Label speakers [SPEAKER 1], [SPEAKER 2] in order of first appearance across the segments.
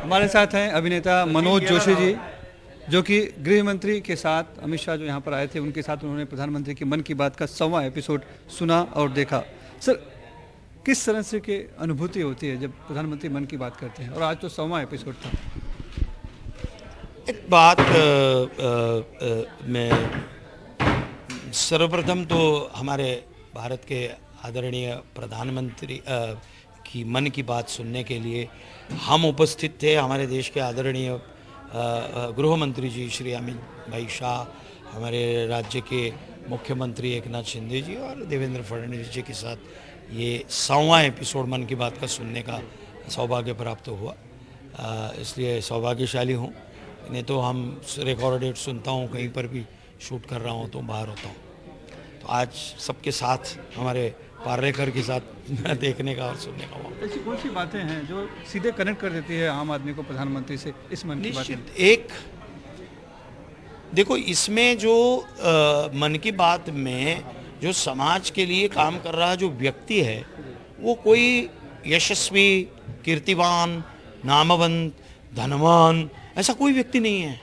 [SPEAKER 1] हमारे साथ हैं अभिनेता मनोज जोशी जी, जो कि गृह मंत्री के साथ अमित शाह जो यहाँ पर आए थे उनके साथ उन्होंने प्रधानमंत्री की मन की बात का 100वां एपिसोड सुना और देखा। सर, किस तरह से की अनुभूति होती है जब प्रधानमंत्री मन की बात करते हैं, और आज तो 100वां एपिसोड था।
[SPEAKER 2] एक बात मैं सर्वप्रथम तो हमारे भारत के आदरणीय प्रधानमंत्री की मन की बात सुनने के लिए हम उपस्थित थे। हमारे देश के आदरणीय गृह मंत्री जी श्री अमित भाई शाह, हमारे राज्य के मुख्यमंत्री एकनाथ शिंदे जी और देवेंद्र फडणवीस जी के साथ ये 100वां एपिसोड मन की बात का सुनने का सौभाग्य प्राप्त हुआ। इसलिए सौभाग्यशाली हूँ। नहीं तो हम रिकॉर्डेड सुनता हूँ, कहीं पर भी शूट कर रहा हूँ तो बाहर होता हूँ। तो आज सबके साथ हमारे पार्लेकर के साथ देखने का और सुनने का मौका।
[SPEAKER 1] ऐसी कौन सी बातें हैं जो सीधे कनेक्ट कर देती है आम आदमी को प्रधानमंत्री से इस मन की बात में?
[SPEAKER 2] एक देखो, इसमें जो मन की बात में जो समाज के लिए काम कर रहा जो व्यक्ति है, वो कोई यशस्वी, कीर्तिवान, नामवंत, धनवान ऐसा कोई व्यक्ति नहीं है।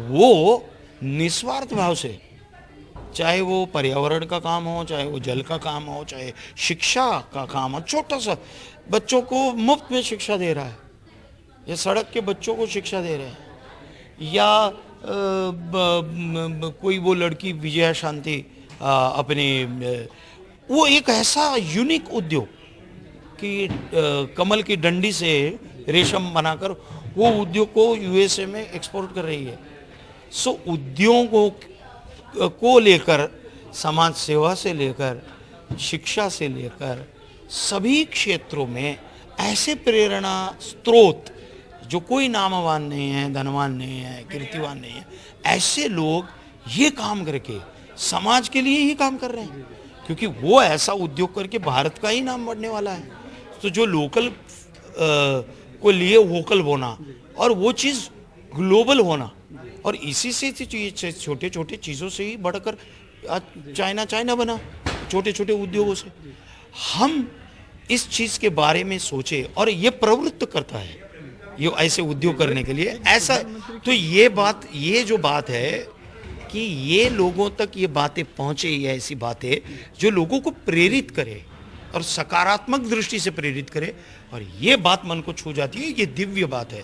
[SPEAKER 2] वो निस्वार्थ भाव से, चाहे वो पर्यावरण का काम हो, चाहे वो जल का काम हो, चाहे शिक्षा का काम हो, छोटा सा बच्चों को मुफ्त में शिक्षा दे रहा है, या सड़क के बच्चों को शिक्षा दे रहे हैं, या कोई वो लड़की विजया शांति अपने वो एक ऐसा यूनिक उद्योग कि कमल की डंडी से रेशम बनाकर वो उद्योग को यूएसए में एक्सपोर्ट कर रही है। सो उद्योगों को लेकर, समाज सेवा से लेकर, शिक्षा से लेकर सभी क्षेत्रों में ऐसे प्रेरणा स्रोत जो कोई नामवान नहीं है, धनवान नहीं है, कीर्तिवान नहीं है, ऐसे लोग ये काम करके समाज के लिए ही काम कर रहे हैं, क्योंकि वो ऐसा उद्योग करके भारत का ही नाम बढ़ने वाला है। तो जो लोकल को लिए वोकल होना और वो चीज़ ग्लोबल होना, और इसी से छोटे छोटे चीज़ों से ही बढ़कर चाइना बना, छोटे छोटे उद्योगों से। हम इस चीज़ के बारे में सोचे और ये प्रवृत्त करता है ये ऐसे उद्योग करने के लिए ऐसा। तो ये जो बात है कि ये लोगों तक ये बातें पहुँचे, ये ऐसी बातें जो लोगों को प्रेरित करे और सकारात्मक दृष्टि से प्रेरित करे, और ये बात मन को छू जाती है। ये दिव्य बात है।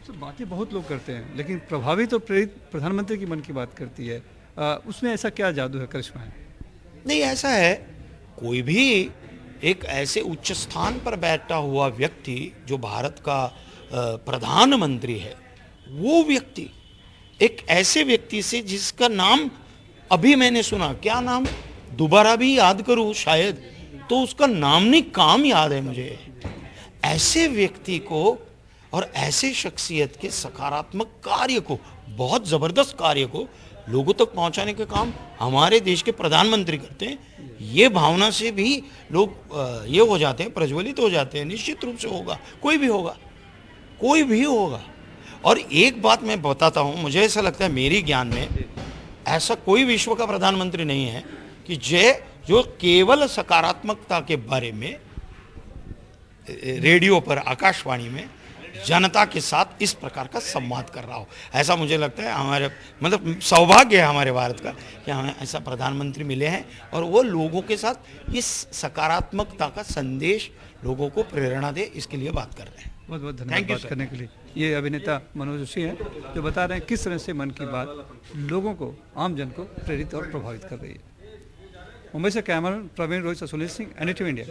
[SPEAKER 1] तो बातें बहुत लोग करते हैं, लेकिन प्रभावित और प्रेरित प्रधानमंत्री की मन की बात करती है। उसमें ऐसा क्या जादू है, करिश्मा है?
[SPEAKER 2] नहीं, ऐसा है, कोई भी एक ऐसे उच्च स्थान पर बैठा हुआ व्यक्ति जो भारत का प्रधानमंत्री है, वो व्यक्ति एक ऐसे व्यक्ति से जिसका नाम अभी मैंने सुना, क्या नाम दोबारा भी याद करूं शायद, तो उसका नाम नहीं काम याद है मुझे। ऐसे व्यक्ति को और ऐसे शख्सियत के सकारात्मक कार्य को, बहुत ज़बरदस्त कार्य को लोगों तक पहुंचाने का काम हमारे देश के प्रधानमंत्री करते हैं। ये भावना से भी लोग ये हो जाते हैं, प्रज्वलित हो जाते हैं। निश्चित रूप से होगा, कोई भी होगा। और एक बात मैं बताता हूँ, मुझे ऐसा लगता है मेरी ज्ञान में ऐसा कोई विश्व का प्रधानमंत्री नहीं है कि जो केवल सकारात्मकता के बारे में रेडियो पर, आकाशवाणी में जनता के साथ इस प्रकार का संवाद कर रहा हो। ऐसा मुझे लगता है हमारे, मतलब सौभाग्य है हमारे भारत का कि हमें ऐसा प्रधानमंत्री मिले हैं, और वो लोगों के साथ इस सकारात्मकता का संदेश लोगों को प्रेरणा दे, इसके लिए बात कर रहे हैं।
[SPEAKER 1] बहुत बहुत धन्यवाद बात करने के लिए। ये अभिनेता मनोज जोशी हैं, जो बता रहे हैं किस तरह से मन की बात लोगों को, आम जन को प्रेरित और प्रभावित कर रही है। मुंबई से cameraman Praveen Rohit Sasoli Singh, NDTV India.